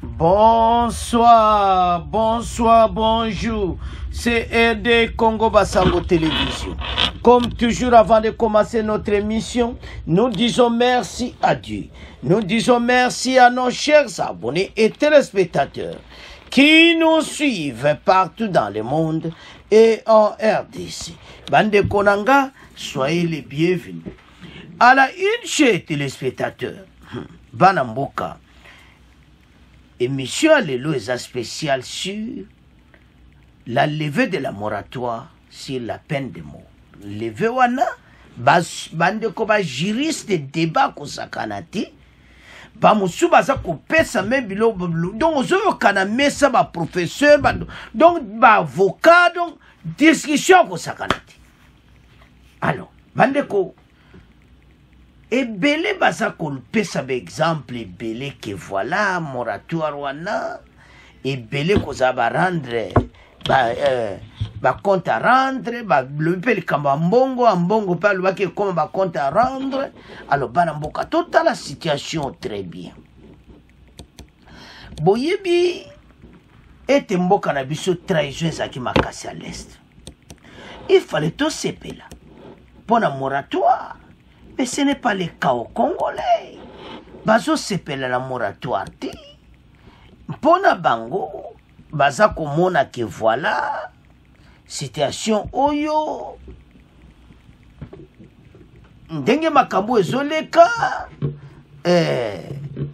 Bonsoir, bonsoir, bonjour. C'est RD Congo Basango Télévision. Comme toujours, avant de commencer notre émission, nous disons merci à Dieu. Nous disons merci à nos chers abonnés et téléspectateurs qui nous suivent partout dans le monde et en RDC. Bande Konanga, soyez les bienvenus. À la une, chers téléspectateurs, Banamboka, émission Allélo est spéciale sur la levée de la moratoire sur la peine de mort. Levée wana, bande koba juriste de débat kosakanati, ba musu baza kopesa mebilo, donc ozo kana mesa ba professeur, donc ba avocat, donc discussion kosakanati. Alors, bande ko ebele baza kolpesa ba exemple ebele que voilà moratoire wana ebele koza ba rendre ba compte à rendre ba le kamba mbongo pa le ke comme ba compte à rendre. Alors bana mboka toute la situation très bien boyebi ete mboka na biso trahison zaki makasi à l'est. Il fallait tout sepela pour la moratoire. Mais ce n'est pas le cas au Congolais. Bazo sepela la moratoire ti. Pona bango, baza komona que voilà, situation oyo. Ndenge makambo ezoleka,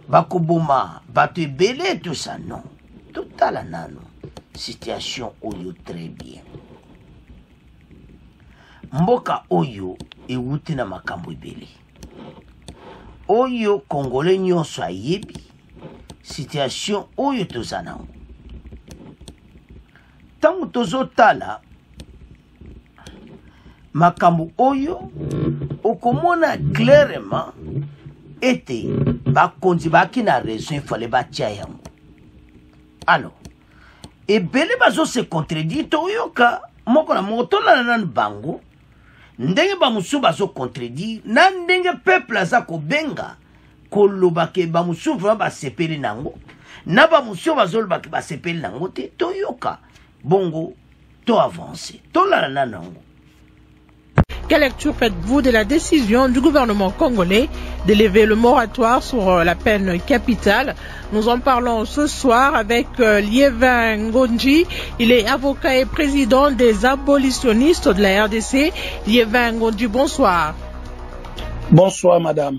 bakoboma, bato ebele, tout ça, non. Tout à la nano. Situation oyo très bien. Mboka oyo ewuti na makambo ebele. Oyo Congolais nyonso ayebi situation oyo toza nango. Tango tozotala makambo oyo okomona clairement ete bakonzi baki na raison il fallait batia yango. Alors ebele bazo se contredire toyoka moko na motola na bango. Ndenge ba musu bazo contredire na ndenge peuple aza kobenga koloba ke ba musu ba sepeli nango na ba musu bazoloba ke ba sepeli nango te toyoka bongo to avancer to la nango. Quelle lecture faites-vous de la décision du gouvernement congolais d'élever le moratoire sur la peine capitale? Nous en parlons ce soir avec Liévin Ngonji. Il est avocat et président des abolitionnistes de la RDC. Liévin Ngonji, bonsoir. Bonsoir, madame.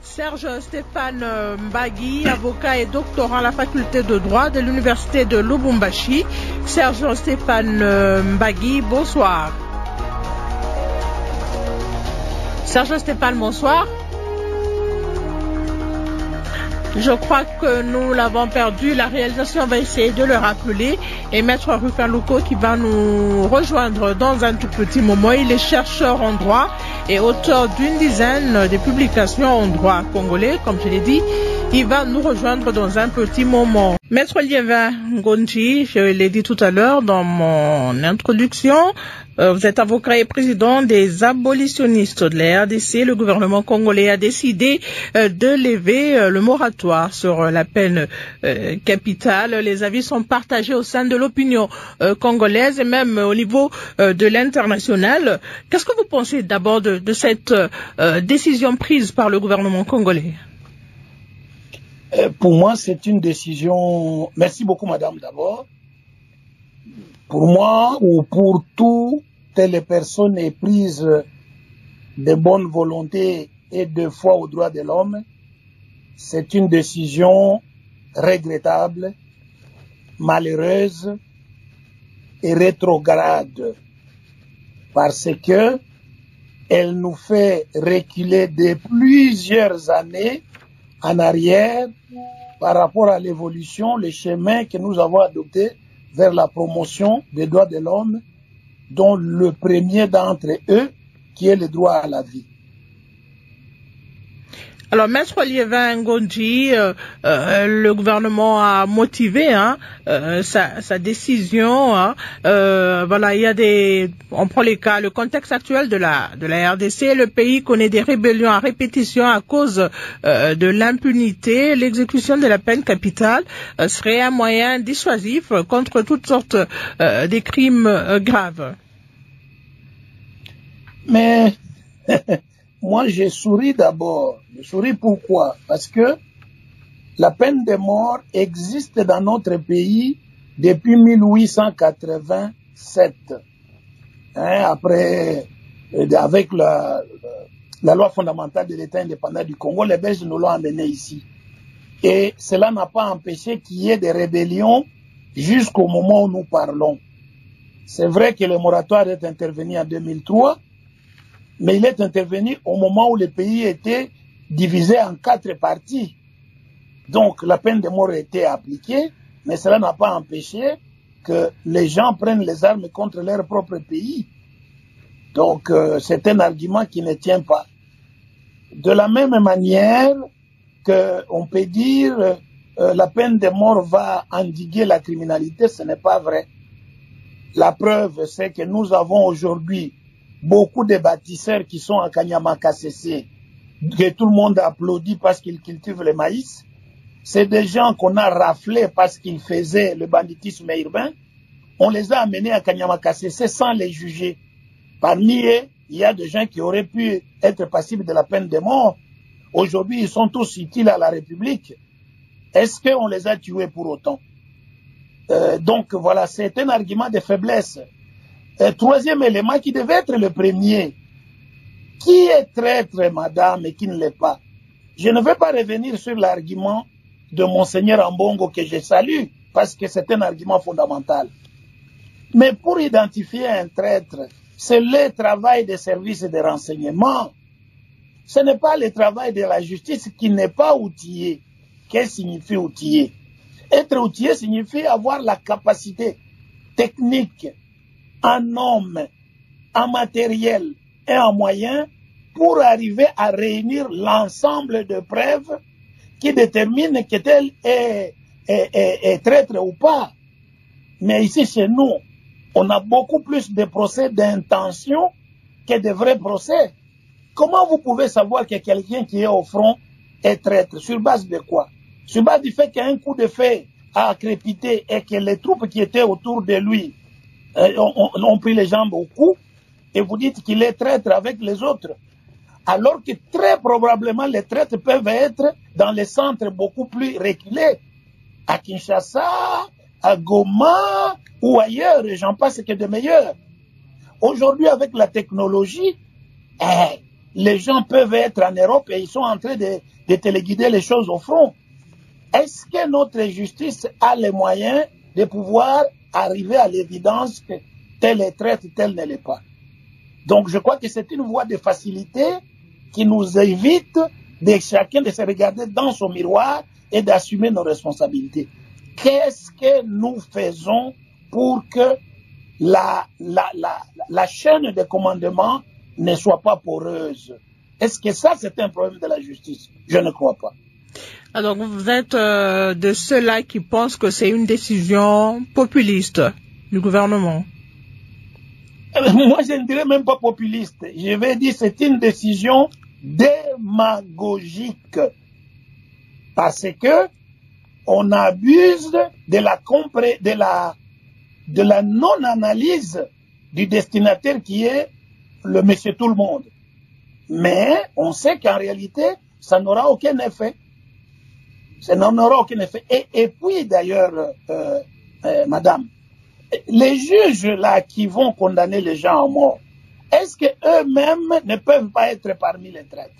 Serge Stéphane Mbagi, avocat et doctorant à la faculté de droit de l'université de Lubumbashi. Serge Stéphane Mbagi, bonsoir. Serge Stéphane, bonsoir. Je crois que nous l'avons perdu. La réalisation va essayer de le rappeler. Et Maître Rufin Luko qui va nous rejoindre dans un tout petit moment. Il est chercheur en droit et auteur d'une dizaine de publications en droit congolais. Comme je l'ai dit, il va nous rejoindre dans un petit moment. Maître Liévin Ngonji, je l'ai dit tout à l'heure dans mon introduction, vous êtes avocat et président des abolitionnistes de la RDC. Le gouvernement congolais a décidé de lever le moratoire sur la peine capitale. Les avis sont partagés au sein de l'opinion congolaise et même au niveau de l'international. Qu'est-ce que vous pensez d'abord de cette décision prise par le gouvernement congolais? Pour moi, c'est une décision... Merci beaucoup, madame, d'abord. Pour moi, ou pour toutes les personnes éprises de bonne volonté et de foi aux droits de l'homme, c'est une décision regrettable, malheureuse et rétrograde, parce que elle nous fait reculer de plusieurs années en arrière par rapport à l'évolution, le chemin que nous avons adopté vers la promotion des droits de l'homme, dont le premier d'entre eux, qui est le droit à la vie. Alors, Maître Liévin Ngondi, le gouvernement a motivé sa décision. Voilà, il y a on prend les cas, le contexte actuel de la RDC, le pays connaît des rébellions à répétition à cause de l'impunité. L'exécution de la peine capitale serait un moyen dissuasif contre toutes sortes de crimes graves. Mais moi, je souris d'abord. Je souris pourquoi? Parce que la peine de mort existe dans notre pays depuis 1887. Après, avec la loi fondamentale de l'État indépendant du Congo, les Belges nous l'ont amené ici. Et cela n'a pas empêché qu'il y ait des rébellions jusqu'au moment où nous parlons. C'est vrai que le moratoire est intervenu en 2003, mais il est intervenu au moment où le pays était divisé en 4 parties. Donc la peine de mort a été appliquée, mais cela n'a pas empêché que les gens prennent les armes contre leur propre pays. Donc c'est un argument qui ne tient pas. De la même manière qu'on peut dire la peine de mort va endiguer la criminalité, ce n'est pas vrai. La preuve, c'est que nous avons aujourd'hui beaucoup de bâtisseurs qui sont à Kanyama-Kasese, que tout le monde applaudit parce qu'ils cultivent le maïs. C'est des gens qu'on a raflés parce qu'ils faisaient le banditisme urbain. On les a amenés à Kanyama-Kasese sans les juger. Parmi eux, il y a des gens qui auraient pu être passibles de la peine de mort. Aujourd'hui, ils sont tous utiles à la République. Est-ce qu'on les a tués pour autant? Donc voilà, c'est un argument de faiblesse. Troisième élément qui devait être le premier. Qui est traître, madame, et qui ne l'est pas? Je ne vais pas revenir sur l'argument de Monseigneur Ambongo que je salue, parce que c'est un argument fondamental. Mais pour identifier un traître, c'est le travail des services de renseignement. Ce n'est pas le travail de la justice qui n'est pas outillé. Qu'est-ce que signifie outillé? Être outillé signifie avoir la capacité technique, en homme, en matériel et en moyens pour arriver à réunir l'ensemble de preuves qui déterminent que tel est traître ou pas. Mais ici, chez nous, on a beaucoup plus de procès d'intention que de vrais procès. Comment vous pouvez savoir que quelqu'un qui est au front est traître? Sur base de quoi? Sur base du fait qu'un coup de feu a crépité et que les troupes qui étaient autour de lui ont pris les jambes au cou, et vous dites qu'il est traître avec les autres. Alors que très probablement les traîtres peuvent être dans les centres beaucoup plus reculés, à Kinshasa, à Goma ou ailleurs, et j'en passe que de meilleurs. Aujourd'hui, avec la technologie, les gens peuvent être en Europe et ils sont en train de téléguider les choses au front. Est-ce que notre justice a les moyens de pouvoir arriver à l'évidence que tel est traître, tel ne l'est pas? Donc je crois que c'est une voie de facilité qui nous évite de chacun de se regarder dans son miroir et d'assumer nos responsabilités. Qu'est-ce que nous faisons pour que la chaîne de commandement ne soit pas poreuse? Est-ce que ça, c'est un problème de la justice? Je ne crois pas. Alors, vous êtes de ceux-là qui pensent que c'est une décision populiste du gouvernement? Moi, je ne dirais même pas populiste. Je vais dire que c'est une décision démagogique. Parce que on abuse de la non-analyse du destinataire qui est le monsieur tout le monde. Mais on sait qu'en réalité, ça n'aura aucun effet. Ça n'en aura aucun effet. Et puis d'ailleurs, madame, les juges là qui vont condamner les gens à mort, est-ce qu'eux-mêmes ne peuvent pas être parmi les traîtres?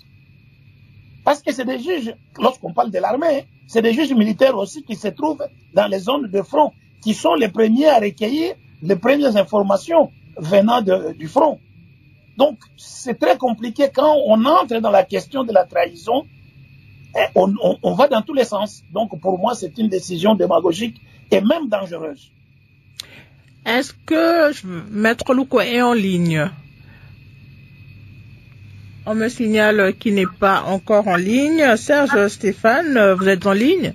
Parce que c'est des juges, lorsqu'on parle de l'armée, c'est des juges militaires aussi qui se trouvent dans les zones de front, qui sont les premiers à recueillir les premières informations venant du front. Donc, c'est très compliqué quand on entre dans la question de la trahison. On va dans tous les sens. Donc, pour moi, c'est une décision démagogique et même dangereuse. Est-ce que Maître Louko est en ligne? On me signale qu'il n'est pas encore en ligne. Serge Stéphane, vous êtes en ligne?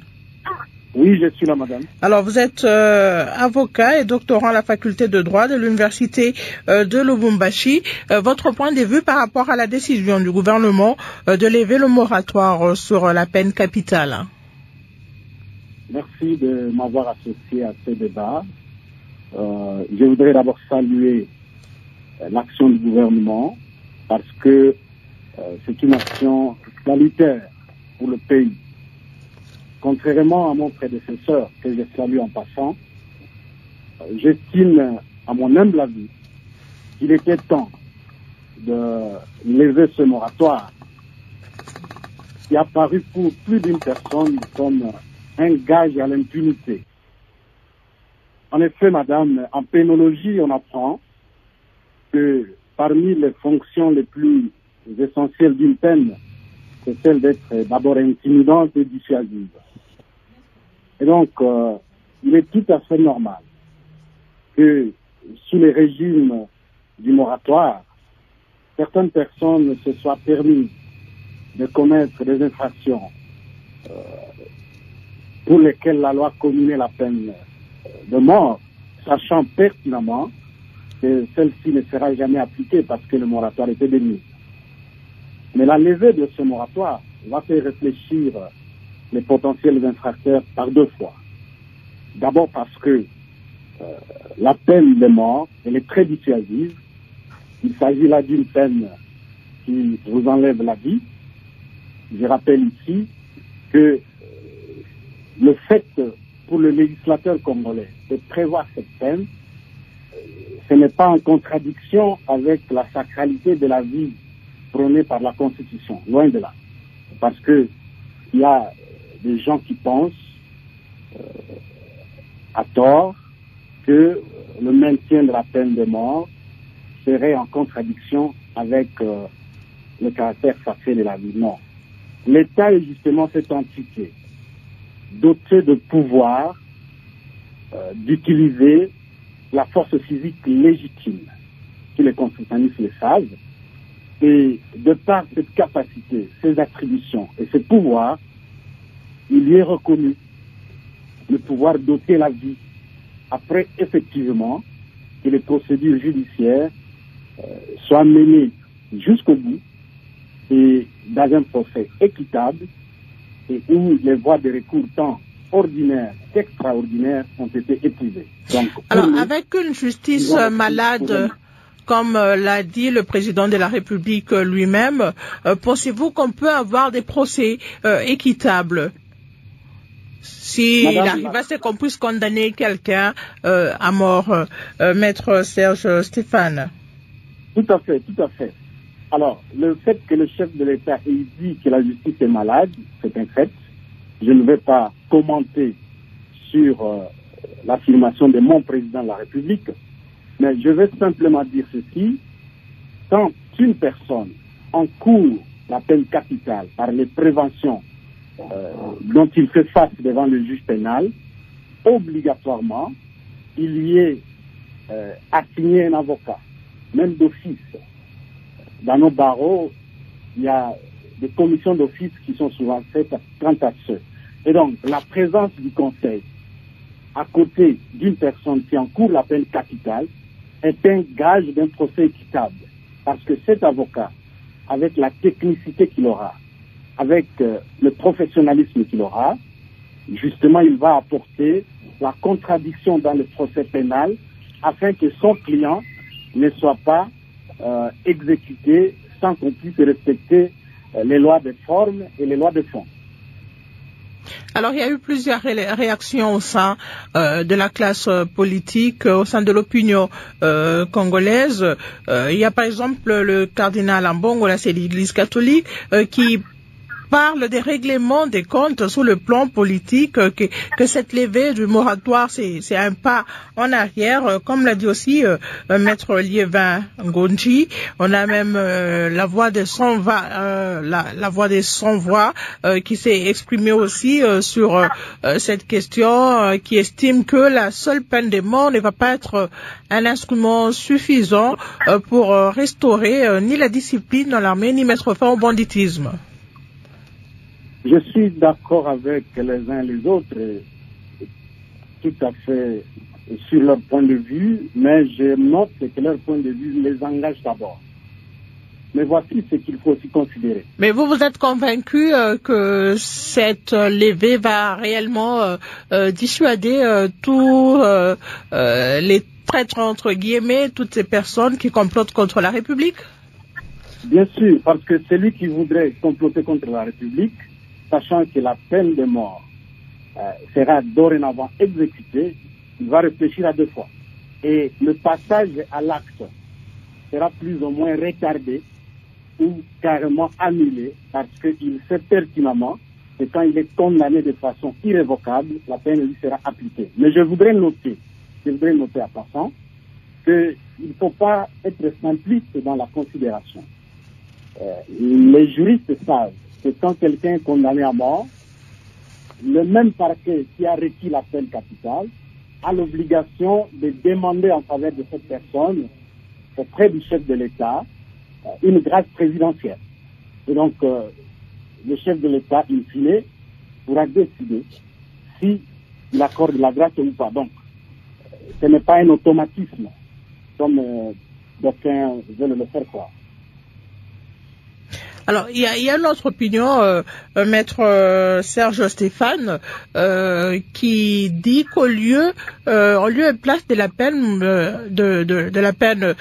Oui, je suis là, madame. Alors, vous êtes avocat et doctorant à la faculté de droit de l'université de Lubumbashi. Votre point de vue par rapport à la décision du gouvernement de lever le moratoire sur la peine capitale? Merci de m'avoir associé à ce débat. Je voudrais d'abord saluer l'action du gouvernement parce que c'est une action salutaire pour le pays. Contrairement à mon prédécesseur, que je salue en passant, j'estime, à mon humble avis, qu'il était temps de lever ce moratoire qui a paru pour plus d'une personne comme un gage à l'impunité. En effet, madame, en pénologie, on apprend que parmi les fonctions les plus essentielles d'une peine, c'est celle d'être d'abord intimidante et dissuasive. Et donc, il est tout à fait normal que sous les régimes du moratoire, certaines personnes se soient permis de commettre des infractions pour lesquelles la loi communait la peine de mort, sachant pertinemment que celle-ci ne sera jamais appliquée parce que le moratoire était béni. Mais la levée de ce moratoire va faire réfléchir les potentiels infracteurs par deux fois. D'abord parce que la peine de mort, elle est très dissuasive. Il s'agit là d'une peine qui vous enlève la vie. Je rappelle ici que le fait pour le législateur congolais de prévoir cette peine, ce n'est pas en contradiction avec la sacralité de la vie prônée par la Constitution, loin de là. Parce que il y a des gens qui pensent à tort que le maintien de la peine de mort serait en contradiction avec le caractère sacré de la vie. Non. L'État est justement cette entité dotée de pouvoir d'utiliser la force physique légitime, que les constitutionnalistes le savent, et de par cette capacité, ces attributions et ces pouvoirs, il lui est reconnu le pouvoir d'ôter la vie. Après, effectivement, que les procédures judiciaires soient menées jusqu'au bout et dans un procès équitable et où les voies de recours tant ordinaires qu'extraordinaires ont été épuisées. Donc, alors, avec une justice malade, comme l'a dit le président de la République lui-même, pensez-vous qu'on peut avoir des procès équitables? S'il arrive à ce qu'on puisse condamner quelqu'un à mort, maître Serge Stéphane? Tout à fait, tout à fait. Alors, le fait que le chef de l'État ait dit que la justice est malade, c'est un fait. Je ne vais pas commenter sur l'affirmation de mon président de la République, mais je vais simplement dire ceci. Quand une personne encourt la peine capitale par les préventions dont il fait face devant le juge pénal, obligatoirement, il lui est assigné un avocat, même d'office. Dans nos barreaux, il y a des commissions d'office qui sont souvent faites quant à ce. Et donc, la présence du conseil à côté d'une personne qui encourt la peine capitale est un gage d'un procès équitable. Parce que cet avocat, avec la technicité qu'il aura, avec le professionnalisme qu'il aura, justement, il va apporter la contradiction dans le procès pénal afin que son client ne soit pas exécuté sans qu'on puisse respecter les lois de forme et les lois de fond. Alors, il y a eu plusieurs réactions au sein de la classe politique, au sein de l'opinion congolaise. Il y a par exemple le cardinal Ambongo, là c'est l'Église catholique, qui parle des règlements des comptes sur le plan politique, que cette levée du moratoire, c'est un pas en arrière, comme l'a dit aussi Maître Liévin Ngonji. On a même la voix des sans-voix qui s'est exprimée aussi sur cette question, qui estime que la seule peine de mort ne va pas être un instrument suffisant pour restaurer ni la discipline dans l'armée, ni mettre fin au banditisme. Je suis d'accord avec les uns et les autres, tout à fait sur leur point de vue, mais je note que leur point de vue les engage d'abord. Mais voici ce qu'il faut aussi considérer. Mais vous êtes convaincu que cette levée va réellement dissuader tous les traîtres, entre guillemets, toutes ces personnes qui complotent contre la République? Bien sûr, parce que celui qui voudrait comploter contre la République, sachant que la peine de mort sera dorénavant exécutée, il va réfléchir à deux fois. Et le passage à l'acte sera plus ou moins retardé ou carrément annulé parce qu'il sait pertinemment que quand il est condamné de façon irrévocable, la peine lui sera appliquée. Mais je voudrais noter à passant qu'il ne faut pas être simpliste dans la considération. Les juristes savent que quand quelqu'un est condamné à mort, le même parquet qui a requis la peine capitale a l'obligation de demander en faveur de cette personne auprès du chef de l'État une grâce présidentielle. Et donc, le chef de l'État, in fine, pourra décider s'il accorde la grâce ou pas. Donc, ce n'est pas un automatisme, comme d'aucuns veulent le faire croire. Alors, il y a une autre opinion, Maître Serge Stéphane, qui dit qu'au lieu et place de la peine de la peine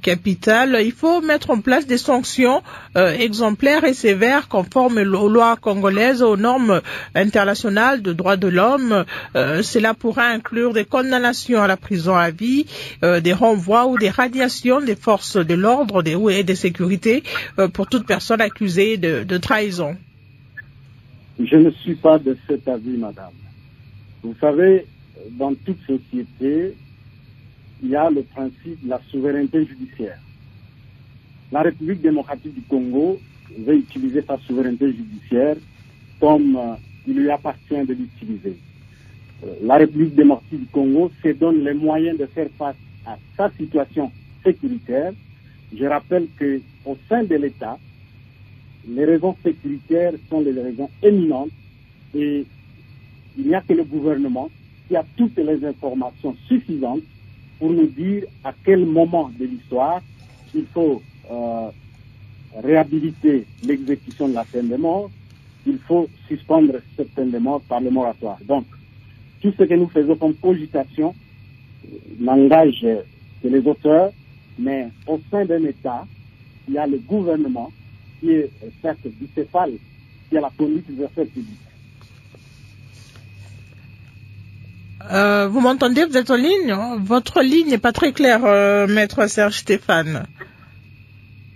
capitale, il faut mettre en place des sanctions exemplaires et sévères conformes aux lois congolaises, aux normes internationales de droits de l'homme. Cela pourrait inclure des condamnations à la prison à vie, des renvois ou des radiations des forces de l'ordre et de sécurité pour toute personne accusée de trahison. Je ne suis pas de cet avis, madame. Vous savez, dans toute société, il y a le principe de la souveraineté judiciaire. La République démocratique du Congo veut utiliser sa souveraineté judiciaire comme il lui appartient de l'utiliser. La République démocratique du Congo se donne les moyens de faire face à sa situation sécuritaire. Je rappelle qu'au sein de l'État, les raisons sécuritaires sont des raisons éminentes et il n'y a que le gouvernement qui a toutes les informations suffisantes pour nous dire à quel moment de l'histoire il faut réhabiliter l'exécution de la peine de mort, il faut suspendre cette peine de mort par le moratoire. Donc, tout ce que nous faisons comme cogitation n'engage que les auteurs, mais au sein d'un État, il y a le gouvernement qui est certes bicéphale, qui a la conduite des affaires publiques. Vous m'entendez? Vous êtes en ligne? Votre ligne n'est pas très claire, Maître Serge Stéphane.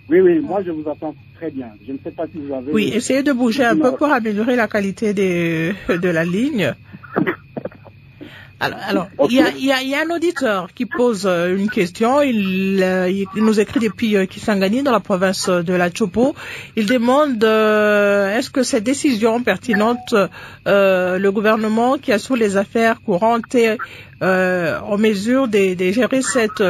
Oui, moi je vous entends très bien. Je ne sais pas si vous avez... Oui, essayez de bouger un peu pour améliorer la qualité de la ligne. Alors, okay. il y a un auditeur qui pose une question. Il nous écrit depuis Kisangani, dans la province de la Chopo. Il demande est-ce que cette décision pertinente, le gouvernement qui assure les affaires courantes est en mesure de gérer cette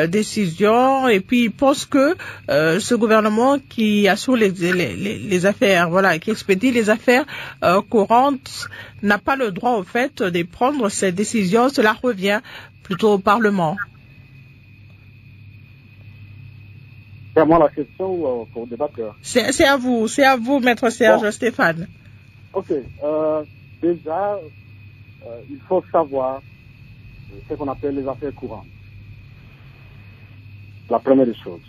décision, et puis il pense que ce gouvernement qui assure les affaires, voilà, qui expédie les affaires courantes, n'a pas le droit au fait de prendre cette décision. Cela revient plutôt au Parlement. C'est à moi la question ou pour débattre? C'est à vous, Maître Serge Stéphane. Ok, déjà, il faut savoir ce qu'on appelle les affaires courantes. La première des choses.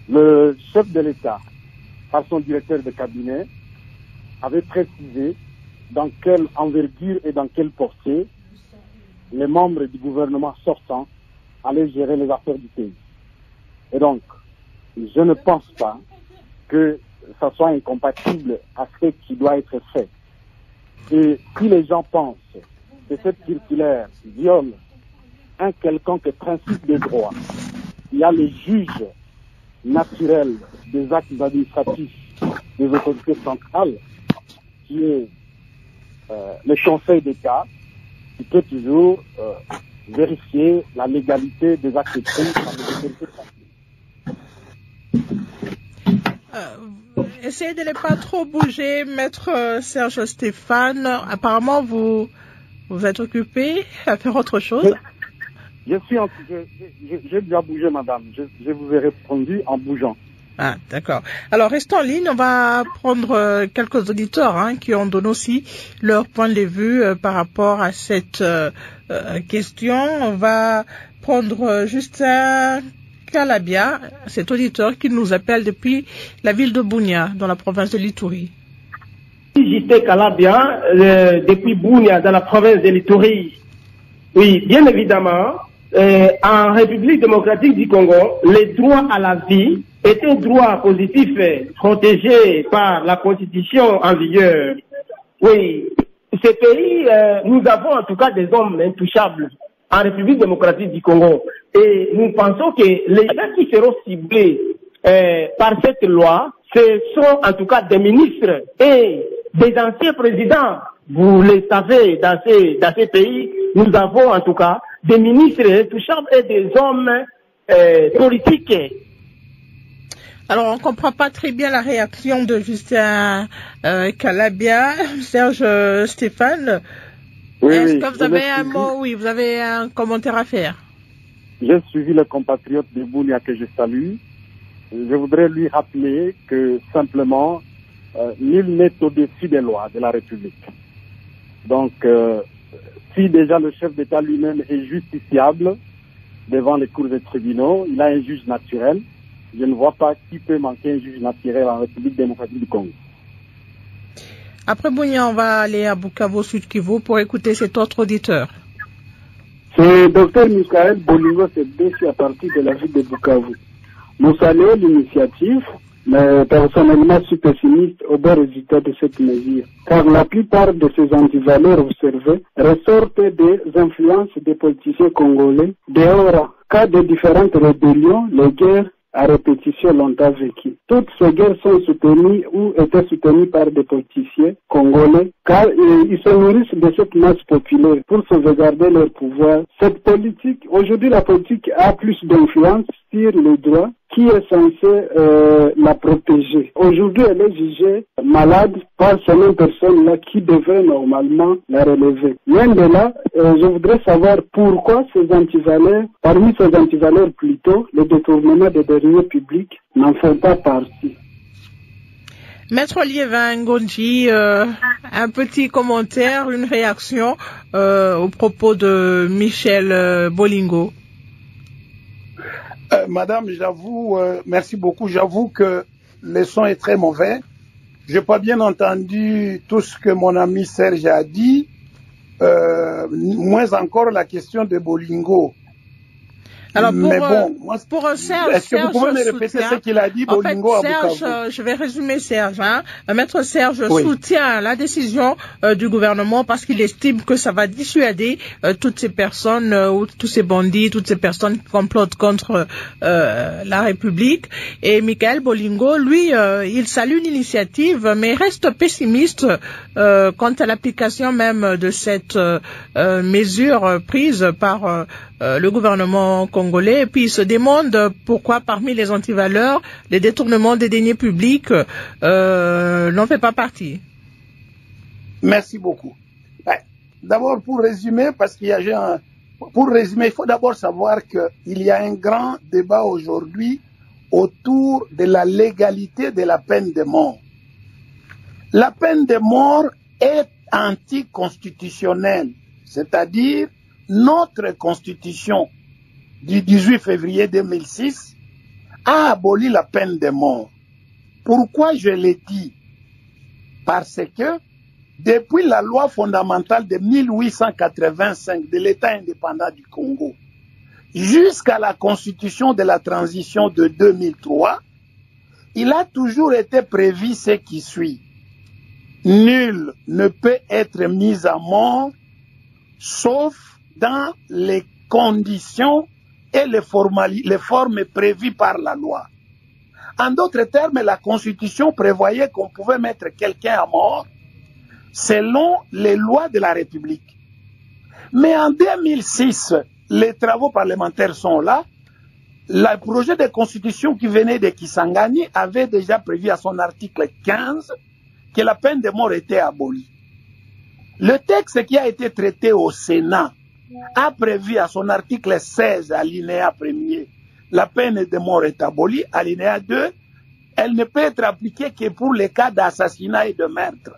Le chef de l'État, par son directeur de cabinet, avait précisé dans quelle envergure et dans quelle portée les membres du gouvernement sortant allaient gérer les affaires du pays. Et donc, je ne pense pas que ça soit incompatible à ce qui doit être fait. Et si les gens pensent que cette circulaire viole un quelconque principe de droit, il y a le juge naturel des actes administratifs des autorités centrales, qui est le Conseil d'État, qui peut toujours vérifier la légalité des actes pris par les autorités centrales. Essayez de ne pas trop bouger, Maître Serge Stéphane. Apparemment, vous êtes occupé à faire autre chose. J'ai déjà bougé, madame. Je vous ai répondu en bougeant. Ah, d'accord. Alors, restons en ligne. On va prendre quelques auditeurs qui ont donné aussi leur point de vue par rapport à cette question. On va prendre Justin Calabia, cet auditeur qui nous appelle depuis la ville de Bunia, dans la province de l'Ituri. Justin Calabia, depuis Bunia, dans la province de l'Ituri. Oui, bien évidemment, en République démocratique du Congo, le droit à la vie est un droit positif protégé par la Constitution en vigueur. Oui, ce pays, nous avons en tout cas des hommes intouchables en République démocratique du Congo. Et nous pensons que les gens qui seront ciblés par cette loi, ce sont en tout cas des ministres et des anciens présidents. Vous le savez, dans ces pays, nous avons en tout cas des ministres intouchables et des hommes politiques. Alors, on ne comprend pas très bien la réaction de Justin Calabia. Serge Stéphane, est-ce que vous avez un mot? Oui, vous avez un commentaire à faire. J'ai suivi le compatriote de Bunia que je salue. Je voudrais lui rappeler que simplement, nul n'est au-dessus des lois de la République. Donc, si déjà le chef d'État lui-même est justiciable devant les cours des tribunaux, il a un juge naturel. Je ne vois pas qui peut manquer un juge naturel en République démocratique du Congo. Après Bunia, on va aller à Bukavu, Sud Kivu, pour écouter cet autre auditeur. C'est Dr Michael Bolingo Sebdesi à partir de la ville de Bukavu. Nous saluons l'initiative, mais personnellement je suis pessimiste au bon résultat de cette mesure, car la plupart de ces antivaleurs observées ressortent des influences des politiciens congolais, dehors cas de différentes rébellions, les guerres à répétition longtemps vécues. Toutes ces guerres sont soutenues ou étaient soutenues par des politiciens congolais, car ils se nourrissent de cette masse populaire pour sauvegarder leur pouvoir. Cette politique, aujourd'hui la politique a plus d'influence sur les droits qui est censé la protéger. Aujourd'hui, elle est jugée malade par ces mêmes personnes-là qui devraient normalement la relever. Loin de là, je voudrais savoir pourquoi ces antivaleurs, parmi ces antivaleurs plutôt, le détournement des deniers publics n'en font pas partie. Maître Liévin Ngonji, un petit commentaire, une réaction au propos de Michel Bolingo. Madame, j'avoue, merci beaucoup. J'avoue que le son est très mauvais. Je n'ai pas bien entendu tout ce que mon ami Serge a dit, moins encore la question de Bolingo. Alors mais bon, moi, pour Serge, est-ce que vous pouvez me répéter ce qu'il a dit, Bolingo, en fait, à Serge, je vais résumer Serge. Maître Serge oui. soutient la décision du gouvernement parce qu'il estime que ça va dissuader toutes ces personnes, ou tous ces bandits, toutes ces personnes qui complotent contre la République. Et Michael Bolingo, lui, il salue l'initiative, mais reste pessimiste quant à l'application même de cette mesure prise par le gouvernement congolais, et puis il se demande pourquoi parmi les antivaleurs, les détournements des deniers publics n'en fait pas partie. Merci beaucoup. D'abord, pour résumer, parce qu'il y a pour résumer, il faut d'abord savoir qu'il y a un grand débat aujourd'hui autour de la légalité de la peine de mort. La peine de mort est anticonstitutionnelle, c'est-à-dire notre constitution du 18 février 2006 a aboli la peine de mort. Pourquoi je l'ai dit? Parce que depuis la loi fondamentale de 1885 de l'État indépendant du— jusqu'à la constitution de la transition de 2003, il a toujours été prévu ce qui suit. Nul ne peut être mis à mort sauf dans les conditions et les formes prévues par la loi. En d'autres termes, la Constitution prévoyait qu'on pouvait mettre quelqu'un à mort selon les lois de la République. Mais en 2006, les travaux parlementaires sont là. Le projet de constitution qui venait de Kisangani avait déjà prévu à son article 15 que la peine de mort était abolie. Le texte qui a été traité au Sénat a prévu à son article 16, alinéa 1er, la peine de mort est abolie. Alinéa 2, elle ne peut être appliquée que pour les cas d'assassinat et de meurtre.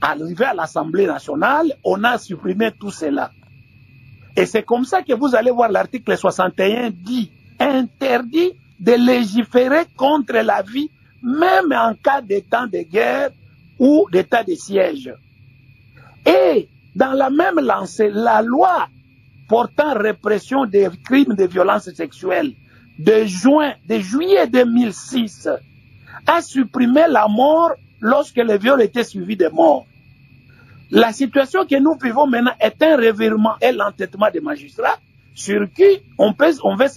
Arrivé à l'Assemblée nationale, on a supprimé tout cela. Et c'est comme ça que vous allez voir l'article 61 dit interdit de légiférer contre la vie, même en cas d'état de guerre ou d'état de siège. Et dans la même lancée, la loi portant répression des crimes de violence sexuelle de juillet 2006 a supprimé la mort lorsque le viol était suivi de mort. La situation que nous vivons maintenant est un revirement et l'entêtement des magistrats sur qui on veut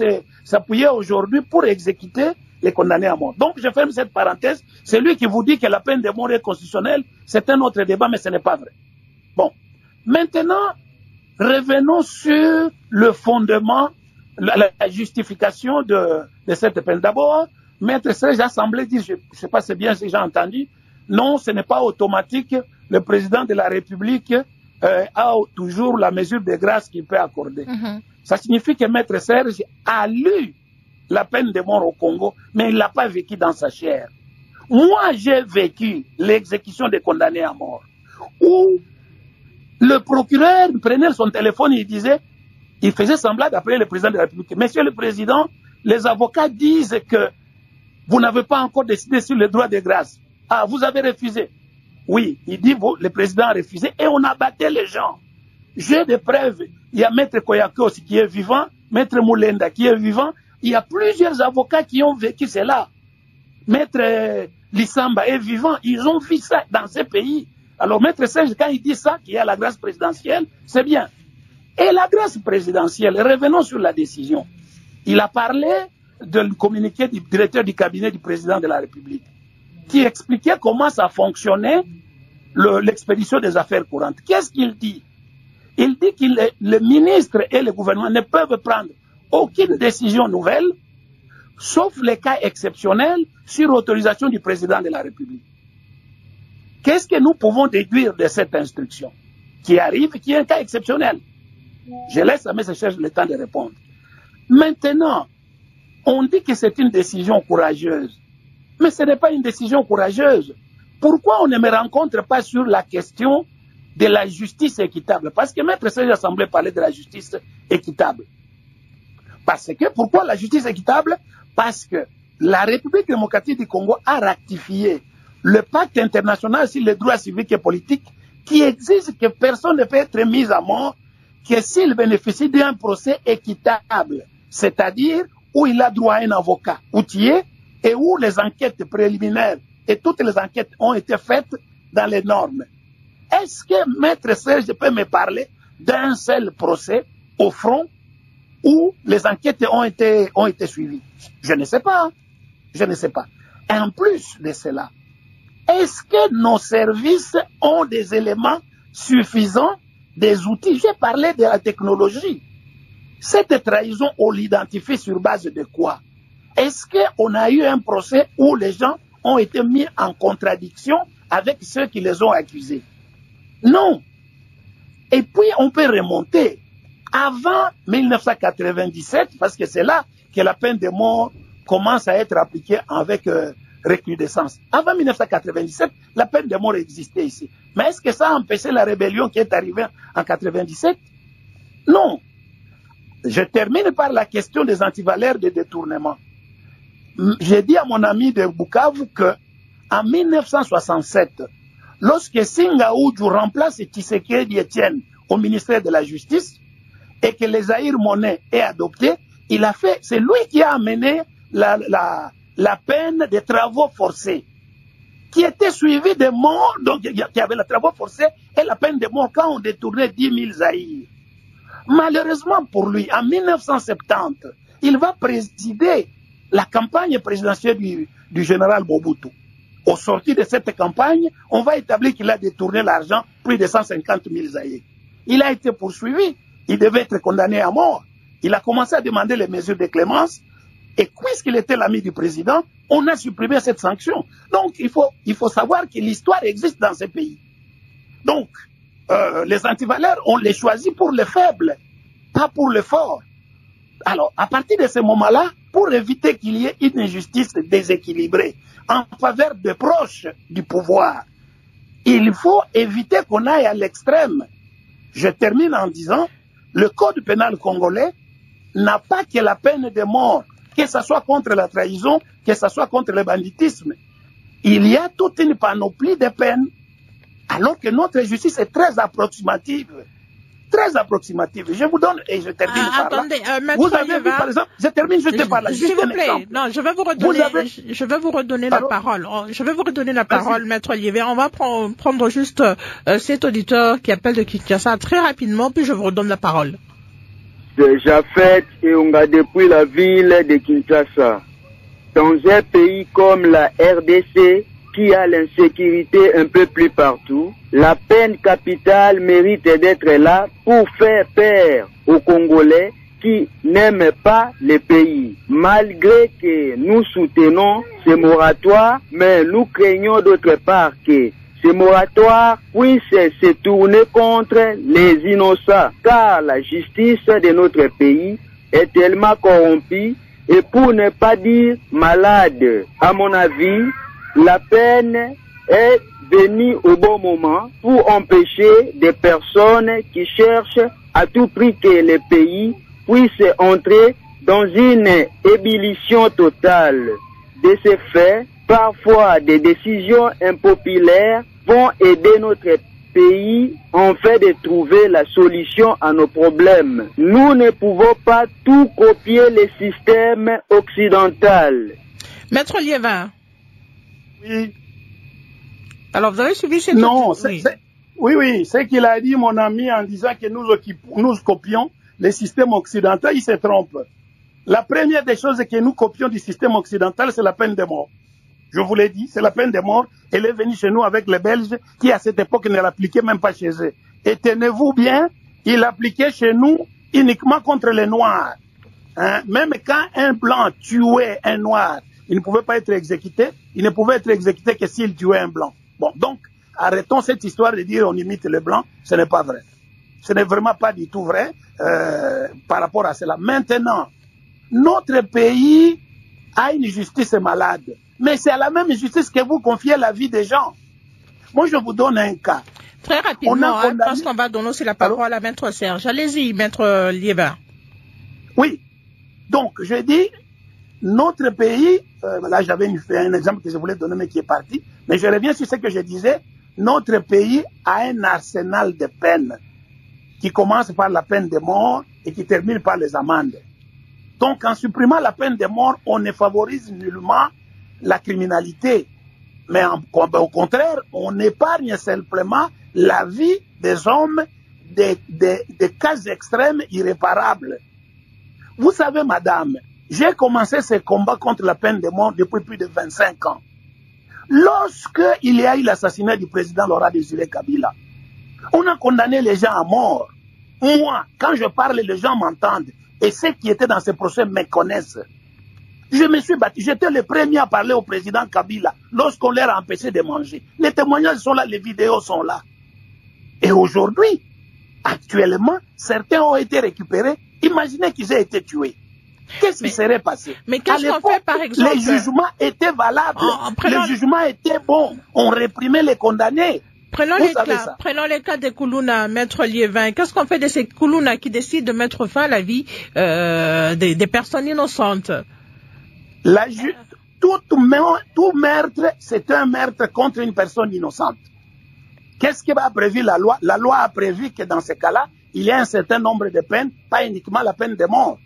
s'appuyer aujourd'hui pour exécuter les condamnés à mort. Donc je ferme cette parenthèse. Celui qui vous dit que la peine de mort est constitutionnelle, c'est un autre débat, mais ce n'est pas vrai. Bon, maintenant, revenons sur le fondement, la justification de cette peine. D'abord, Maître Serge a semblé dire, je ne sais pas si c'est bien si j'ai entendu, non, ce n'est pas automatique. Le président de la République a toujours la mesure de grâce qu'il peut accorder. Ça signifie que Maître Serge a lu la peine de mort au Congo, mais il ne l'a pas vécu dans sa chair. Moi, j'ai vécu l'exécution des condamnés à mort, où le procureur prenait son téléphone et il faisait semblant d'appeler le président de la République. Monsieur le Président, les avocats disent que vous n'avez pas encore décidé sur le droit de grâce. Ah, vous avez refusé. Oui, il dit, le président a refusé et on a battu les gens. J'ai des preuves. Il y a Maître Koyako aussi qui est vivant, Maître Moulenda qui est vivant. Il y a plusieurs avocats qui ont vécu cela. Maître Lissamba est vivant. Ils ont vu ça dans ces pays. Alors Maître Serge, quand il dit ça, qu'il y a la grâce présidentielle, c'est bien. Et la grâce présidentielle, revenons sur la décision. Il a parlé du communiqué du directeur du cabinet du président de la République, qui expliquait comment ça fonctionnait, l'expédition des affaires courantes. Qu'est-ce qu'il dit? Il dit que le ministre et le gouvernement ne peuvent prendre aucune décision nouvelle, sauf les cas exceptionnels sur autorisation du président de la République. Qu'est-ce que nous pouvons déduire de cette instruction qui arrive, qui est un cas exceptionnel? Je laisse à M. Serge le temps de répondre. Maintenant, on dit que c'est une décision courageuse. Mais ce n'est pas une décision courageuse. Pourquoi on ne me rencontre pas sur la question de la justice équitable? Parce que Maître Serge a semblé parler de la justice équitable. Parce que, pourquoi la justice équitable? Parce que la République démocratique du Congo a ratifié le pacte international sur les droits civiques et politiques qui exige que personne ne peut être mis à mort que s'il bénéficie d'un procès équitable, c'est-à-dire où il a droit à un avocat outillé et où les enquêtes préliminaires et toutes les enquêtes ont été faites dans les normes. Est-ce que Maître Serge peut me parler d'un seul procès au front où les enquêtes ont été suivies? Je ne sais pas. Je ne sais pas. En plus de cela, est-ce que nos services ont des éléments suffisants, des outils? J'ai parlé de la technologie. Cette trahison, on l'identifie sur base de quoi? Est-ce qu'on a eu un procès où les gens ont été mis en contradiction avec ceux qui les ont accusés? Non. Et puis, on peut remonter avant 1997, parce que c'est là que la peine de mort commence à être appliquée avec recrudescence. Avant 1997, la peine de mort existait ici. Mais est-ce que ça a empêché la rébellion qui est arrivée en 1997? Non. Je termine par la question des antivaleurs de détournement. J'ai dit à mon ami de Bukavu qu'en 1967, lorsque Singa Oudjou remplace Tshisekedi Etienne au ministère de la Justice et que les Zahir Monet est adopté, c'est lui qui a amené la peine de travaux forcés, qui était suivie de mort, donc il y avait les travaux forcés et la peine de mort quand on détournait 10 000 zaïrs. Malheureusement pour lui, en 1970, il va présider la campagne présidentielle du général Mobutu. Au sortir de cette campagne, on va établir qu'il a détourné l'argent, plus de 150 000 zaïrs. Il a été poursuivi, il devait être condamné à mort. Il a commencé à demander les mesures de clémence, et puisqu'il était l'ami du président, on a supprimé cette sanction. Donc il faut savoir que l'histoire existe dans ce pays. Donc, les antivaleurs, on les choisit pour les faibles, pas pour les forts. Alors, à partir de ce moment-là, pour éviter qu'il y ait une injustice déséquilibrée en faveur des proches du pouvoir, il faut éviter qu'on aille à l'extrême. Je termine en disant, le code pénal congolais n'a pas que la peine de mort, que ce soit contre la trahison, que ce soit contre le banditisme. Il y a toute une panoplie de peines, alors que notre justice est très approximative. Très approximative. Je vous donne, et je termine par attendez, là. Vous avez vu, par exemple, je termine juste par là. S'il vous plaît, non, je vais vous redonner la parole. Je vais vous redonner la parole, Maître Liévin. On va prendre juste cet auditeur qui appelle de Kinshasa très rapidement, puis je vous redonne la parole. Jafet et Onga depuis la ville de Kinshasa. Dans un pays comme la RDC, qui a l'insécurité un peu plus partout, la peine capitale mérite d'être là pour faire peur aux Congolais qui n'aiment pas le pays. Malgré que nous soutenons ce moratoire, mais nous craignons d'autre part que ce moratoire puisse se tourner contre les innocents, car la justice de notre pays est tellement corrompue et pour ne pas dire malade. À mon avis, la peine est venue au bon moment pour empêcher des personnes qui cherchent à tout prix que le pays puisse entrer dans une ébullition totale. De ce fait, parfois des décisions impopulaires vont aider notre pays en fait de trouver la solution à nos problèmes. Nous ne pouvons pas tout copier le système occidental. Maître Liévin. Oui. Alors, vous avez suivi cette... Non, oui, c'est qu'il a dit, mon ami, en disant que nous copions le système occidental, il se trompe. La première des choses que nous copions du système occidental, c'est la peine de mort. Je vous l'ai dit, c'est la peine de mort. Elle est venue chez nous avec les Belges, qui à cette époque ne l'appliquaient même pas chez eux. Et tenez-vous bien, il l'appliquait chez nous uniquement contre les Noirs. Hein? Même quand un blanc tuait un Noir, il ne pouvait pas être exécuté. Il ne pouvait être exécuté que s'il tuait un blanc. Bon, donc, arrêtons cette histoire de dire on imite les blancs. Ce n'est pas vrai. Ce n'est vraiment pas du tout vrai par rapport à cela. Maintenant, notre pays a une justice malade. Mais c'est à la même justice que vous confiez la vie des gens. Moi, je vous donne un cas. Très rapidement, parce qu'on va donner aussi la parole à Maître Serge. Allez-y, Maître Liévin. Oui. Donc, je dis... Notre pays, là j'avais fait un exemple que je voulais donner mais qui est parti, mais je reviens sur ce que je disais, notre pays a un arsenal de peines qui commence par la peine de mort et qui termine par les amendes. Donc en supprimant la peine de mort, on ne favorise nullement la criminalité, mais au contraire, on épargne simplement la vie des hommes des cas extrêmes irréparables. Vous savez, madame, j'ai commencé ce combat contre la peine de mort depuis plus de 25 ans. Lorsque il y a eu l'assassinat du président Laurent Désiré Kabila, on a condamné les gens à mort. Moi, quand je parle, les gens m'entendent. Et ceux qui étaient dans ce procès me connaissent. Je me suis battu. J'étais le premier à parler au président Kabila lorsqu'on leur a empêché de manger. Les témoignages sont là, les vidéos sont là. Et aujourd'hui, actuellement, certains ont été récupérés. Imaginez qu'ils aient été tués. Qu'est-ce qui serait passé? Mais qu'est-ce qu'on fait, par exemple? Les jugements étaient valables. Les jugements étaient bons. On réprimait les condamnés. Prenons les cas des Koulouna, Maître Liévin. Qu'est-ce qu'on fait de ces Koulouna qui décident de mettre fin à la vie des personnes innocentes? Tout meurtre, c'est un meurtre contre une personne innocente. Qu'est-ce qui a prévu la loi? La loi a prévu que dans ces cas-là, il y a un certain nombre de peines, pas uniquement la peine de mort.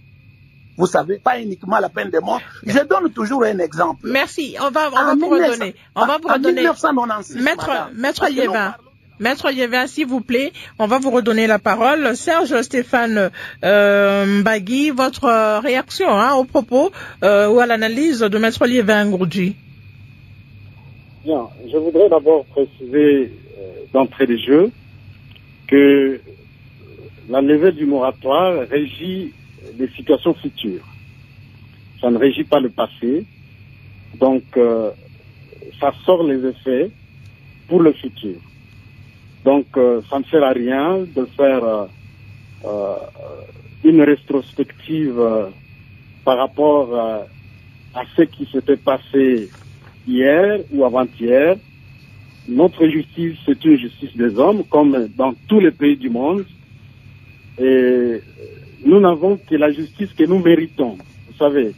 vous savez, pas uniquement la peine de mort. Je donne toujours un exemple. Merci. On va vous redonner. On va vous redonner. 1996, Maître Liévin, s'il vous plaît, on va vous redonner la parole. Serge Stéphane Mbagui, votre réaction aux propos ou à l'analyse de Maître Liévin Ngourdji. Bien, je voudrais d'abord préciser d'entrée de jeu que la levée du moratoire régit les situations futures. Ça ne régit pas le passé. Donc, ça sort les effets pour le futur. Donc, ça ne sert à rien de faire une rétrospective par rapport à ce qui s'était passé hier ou avant-hier. Notre justice, c'est une justice des hommes, comme dans tous les pays du monde. Et nous n'avons que la justice que nous méritons. Vous savez,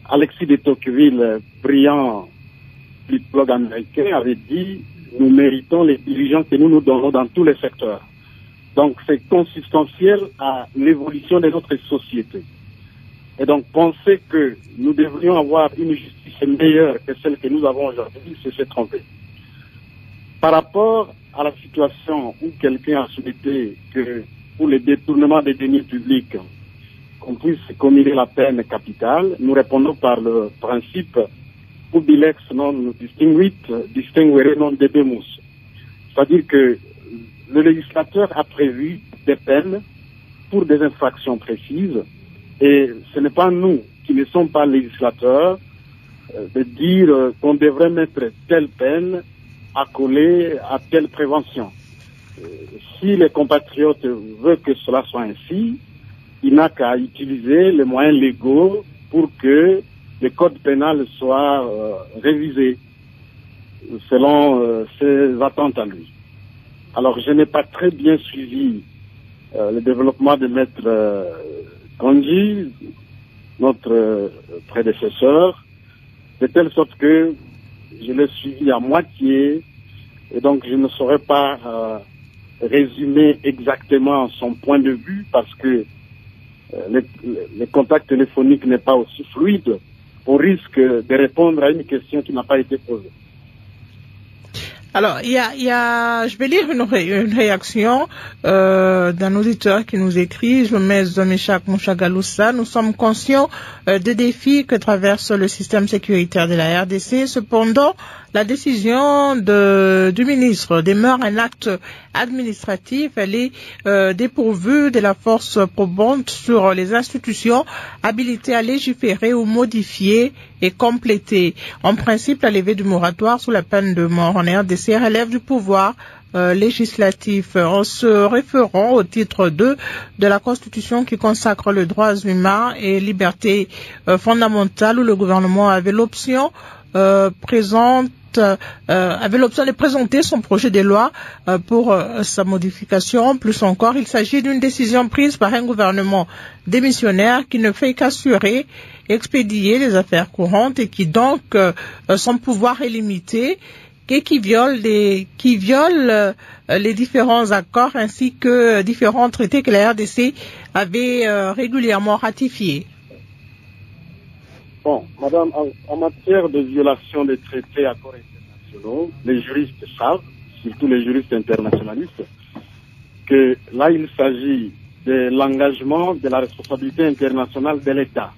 Alexis de Tocqueville, brillant politologue américain, avait dit « Nous méritons les dirigeants que nous nous donnons dans tous les secteurs ». Donc c'est consubstantiel à l'évolution de notre société. Et donc penser que nous devrions avoir une justice meilleure que celle que nous avons aujourd'hui, c'est se tromper. Par rapport à la situation où quelqu'un a souhaité que pour le détournement des deniers publics, qu'on puisse communer la peine capitale, nous répondons par le principe ubilex non distinguere non debemus. C'est-à-dire que le législateur a prévu des peines pour des infractions précises et ce n'est pas nous qui ne sommes pas législateurs de dire qu'on devrait mettre telle peine accolée à telle prévention. Si les compatriotes veulent que cela soit ainsi, il n'a qu'à utiliser les moyens légaux pour que le code pénal soit révisé selon ses attentes à lui. Alors je n'ai pas très bien suivi le développement de Maître Kandji, notre prédécesseur, de telle sorte que je l'ai suivi à moitié et donc je ne saurais pas résumer exactement son point de vue parce que le contact téléphonique n'est pas aussi fluide. On risque de répondre à une question qui n'a pas été posée. Alors, je vais lire une réaction d'un auditeur qui nous écrit, je mets Zomeshak Mouchagaloussa. Nous sommes conscients des défis que traverse le système sécuritaire de la RDC. Cependant, la décision du ministre demeure un acte administratif. Elle est dépourvue de la force probante sur les institutions habilitées à légiférer ou modifier et compléter. En principe, la levée du moratoire sous la peine de mort en RDC relève du pouvoir législatif. En se référant au titre 2 de la Constitution qui consacre les droits humains et libertés fondamentales, où le gouvernement avait l'option de présenter son projet de loi pour sa modification. Plus encore, il s'agit d'une décision prise par un gouvernement démissionnaire qui ne fait qu'assurer, expédier les affaires courantes et qui donc son pouvoir est limité et qui viole les différents accords ainsi que différents traités que la RDC avait régulièrement ratifiés. Bon, madame, en matière de violation des traités, accords internationaux, les juristes savent, surtout les juristes internationalistes, que là, il s'agit de l'engagement de la responsabilité internationale de l'État.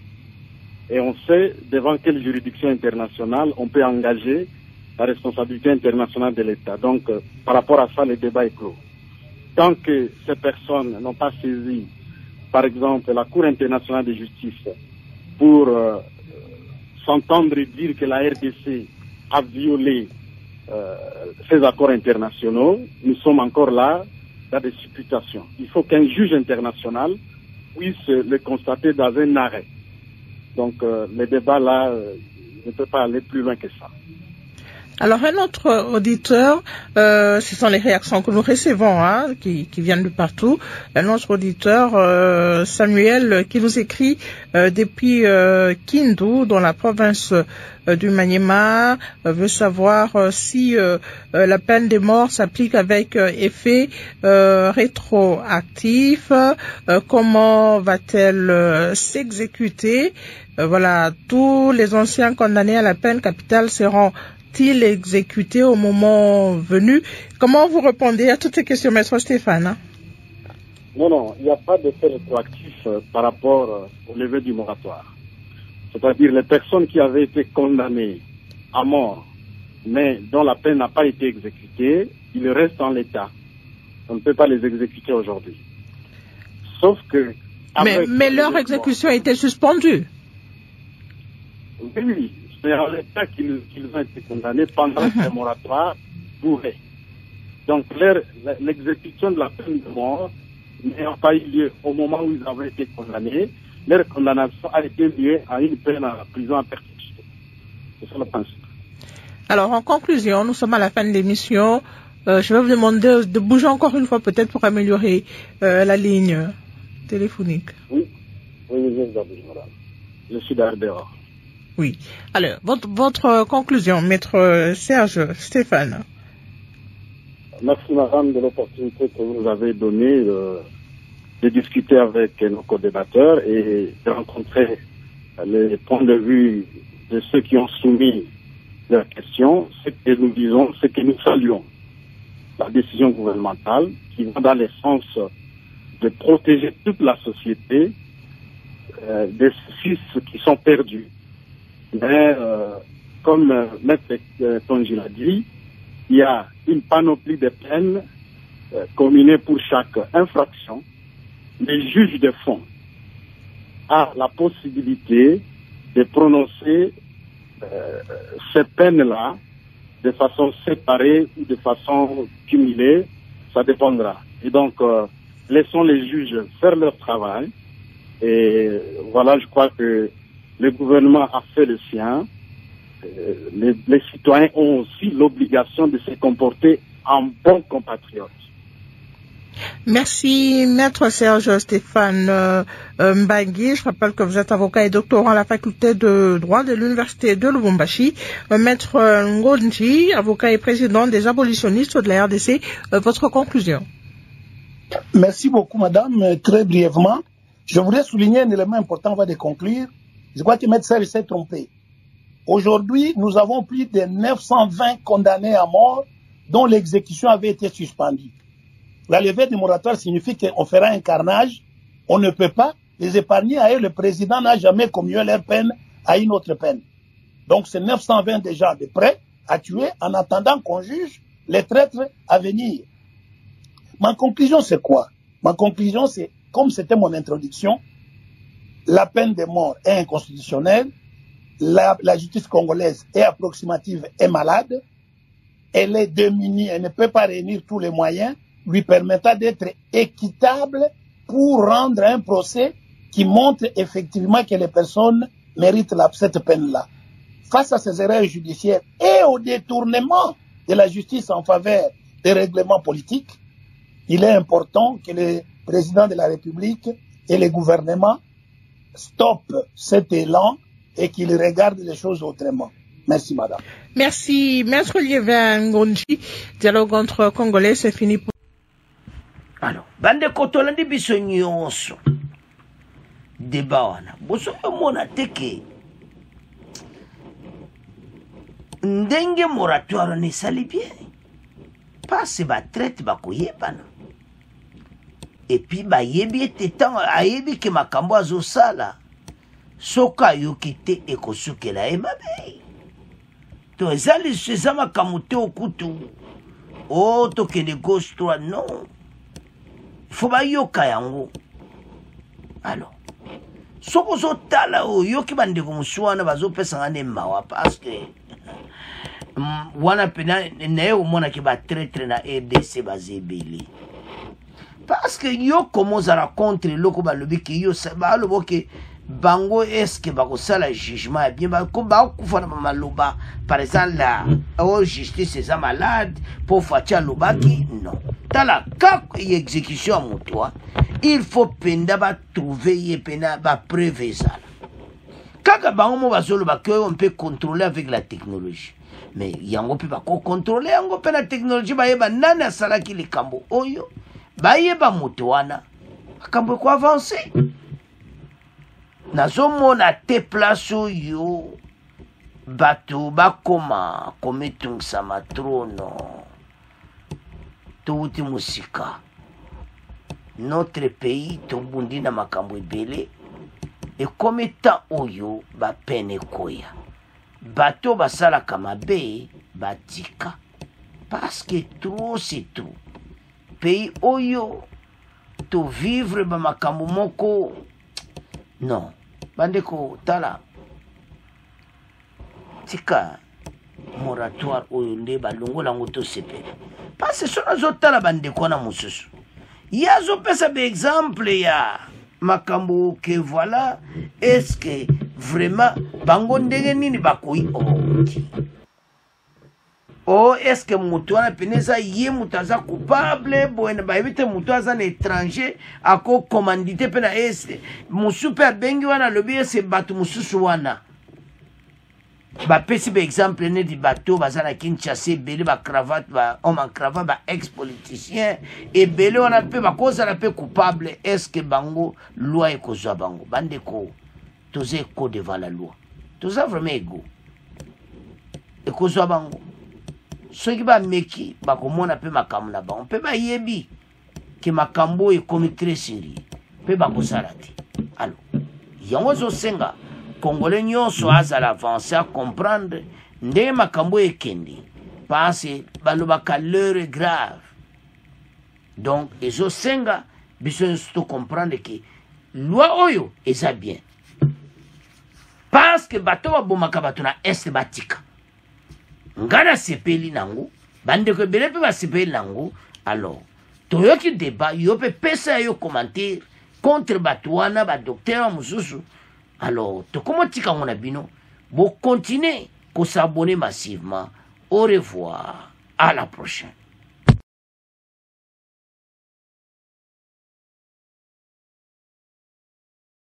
Et on sait devant quelle juridiction internationale on peut engager la responsabilité internationale de l'État. Donc, par rapport à ça, le débat est clos. Tant que ces personnes n'ont pas saisi, par exemple, la Cour internationale de justice pour s'entendre dire que la RDC a violé ces accords internationaux, nous sommes encore là dans des supputations. Il faut qu'un juge international puisse le constater dans un arrêt. Donc, le débat là ne peut pas aller plus loin que ça. Alors, un autre auditeur, ce sont les réactions que nous recevons, hein, qui viennent de partout. Un autre auditeur, Samuel, qui nous écrit depuis Kindu, dans la province du Maniema, veut savoir si la peine de mort s'applique avec effet rétroactif, comment va-t-elle s'exécuter. Voilà, tous les anciens condamnés à la peine capitale seront-ils exécutés au moment venu? Comment vous répondez à toutes ces questions, Maître Stéphane? Non, il n'y a pas d'effet rétroactif par rapport au lever du moratoire. C'est-à-dire les personnes qui avaient été condamnées à mort, mais dont la peine n'a pas été exécutée, ils restent en l'état. On ne peut pas les exécuter aujourd'hui. Sauf que... Mais leur exécution a été suspendue. Oui, c'est en l'état qu'ils ont été condamnés pendant que le moratoire durait. Donc l'exécution de la peine de mort n'ayant pas eu lieu au moment où ils avaient été condamnés, leur condamnation a été liée à une peine en prison à perpétuité. C'est ça le principe. Alors, en conclusion, nous sommes à la fin de l'émission. Je vais vous demander de bouger encore une fois, peut-être pour améliorer la ligne téléphonique. Oui, je suis d'Ardera. Oui. Alors, votre conclusion, Maître Serge Stéphane. Merci, madame, de l'opportunité que vous nous avez donnée de discuter avec nos co-débatteurs et de rencontrer les points de vue de ceux qui ont soumis leurs questions. Ce que nous disons, c'est que nous saluons la décision gouvernementale qui va dans le sens de protéger toute la société des fils qui sont perdus. Mais comme Maître Tonji l'a dit, il y a une panoplie de peines combinées pour chaque infraction. Les juges de fond ont la possibilité de prononcer ces peines-là de façon séparée ou de façon cumulée, ça dépendra. Et donc, laissons les juges faire leur travail. Et voilà, je crois que le gouvernement a fait le sien. Les citoyens ont aussi l'obligation de se comporter en bons compatriotes. Merci, Maître Serge Stéphane Mbangui. Je rappelle que vous êtes avocat et doctorant à la faculté de droit de l'Université de Lubumbashi. Maître Ngonji, avocat et président des abolitionnistes de la RDC. Votre conclusion? Merci beaucoup, madame. Très brièvement, je voudrais souligner un élément important avant de conclure. Je crois que Maître Serge s'est trompé. Aujourd'hui, nous avons plus de 920 condamnés à mort dont l'exécution avait été suspendue. La levée du moratoire signifie qu'on fera un carnage. On ne peut pas les épargner. Ailleurs, le président n'a jamais commué leur peine à une autre peine. Donc, c'est 920 déjà de prêts à tuer en attendant qu'on juge les traîtres à venir. Ma conclusion, c'est quoi? Ma conclusion, c'est, comme c'était mon introduction, la peine de mort est inconstitutionnelle. La justice congolaise est approximative et malade. Elle est démunie. Elle ne peut pas réunir tous les moyens lui permettant d'être équitable pour rendre un procès qui montre effectivement que les personnes méritent cette peine-là. Face à ces erreurs judiciaires et au détournement de la justice en faveur des règlements politiques, il est important que le président de la République et le gouvernement stoppent cet élan et qu'ils regardent les choses autrement. Merci, madame. Merci, Maître Liévin Ngonji. Dialogue entre Congolais, c'est fini pour... Alors, bande kotolandi biso nyonso débat wana boso mona teke ndenge moratoire ne sali bien parce ba traite ba koyebana et puis ba yebi etetan ayebi ke makambo azosala soka yokite ekosukela emabe to ezali seza makamute okutu o tokende gauche droite non. Faut pas yoka yango. Alors, soko zo tala o yoki bande ko muswana bazo pesa ngane mawa parce que wana pena ne o mona ki ba traître na RDC bazebeli. Parce que yo commence à contre loko ba lobi ki yo ba lobo ke bango eske bakosala jugement ya bien bakufa na maloba par exemple la justice eza malade po faci alobaki non tala kaka ye exécution ya moto il faut penda batrouve ye pena bapreuve ezala kaka bango mo bazoloba ke on peut contrôler avec la technologie mais yango mpe bakocontrôle yango mpe na technologie bayeba nani asalaki likambo oyo bayeba moto wana makambo ekoavance nazomona te place oyo bato bakoma komitungisa matrono touti musika notre pays tobundi na makambo ebele ekomi temps oyo bapene koya bato basalaka mabe batika parce que trop c'est trop pays oyo to vivre ba makambo moko non bandeko tala tika moratoire oyo nde balongola ngo tosepela parce que so nazotala bandeko wana mosusu ye azopesa baexemple ya makambo ke voilà est-ce que vraiment bango ndenge nini bakoyi oki o est-ce que moto wana pene eza ye moto aza coupable boyena bayebi te moto aza na étranger akokomandite mpe na ese mosusu mpe abengi wana alobi ese bato mosusu wana bapesi baexemple neti bato baza na kinshasa ebele bacravate bahomme en cravate baex politicien ebele wana mpe bakozala mpe coupable est-ce que bango loi ekozwa bango bandeko toza eko devant la loi toza vraiment ego ekozwa bango soki bameki bakomona mpe makambo na bango mpe bayebi ke makambo oyo ekomi très sérieux mpe bakosala te alo yango ezosenga congolais nyonso azala avance a comprendre ndenge makambo oyo ekende parce balobaka l'heure est grave donc ezosenga biso nyonso tocomprendre ke loi oyo eza bien parce que bato babomaka bato na este batika nga nasepeli nango bandeko ebele mpe basepeli nango alors toyoki débat yo mpe pesa yo commentaire contre bato wana badocteur mosusu alors tokomotika ngo na bino bocontinue kosabone massivement au revoir à la prochaine.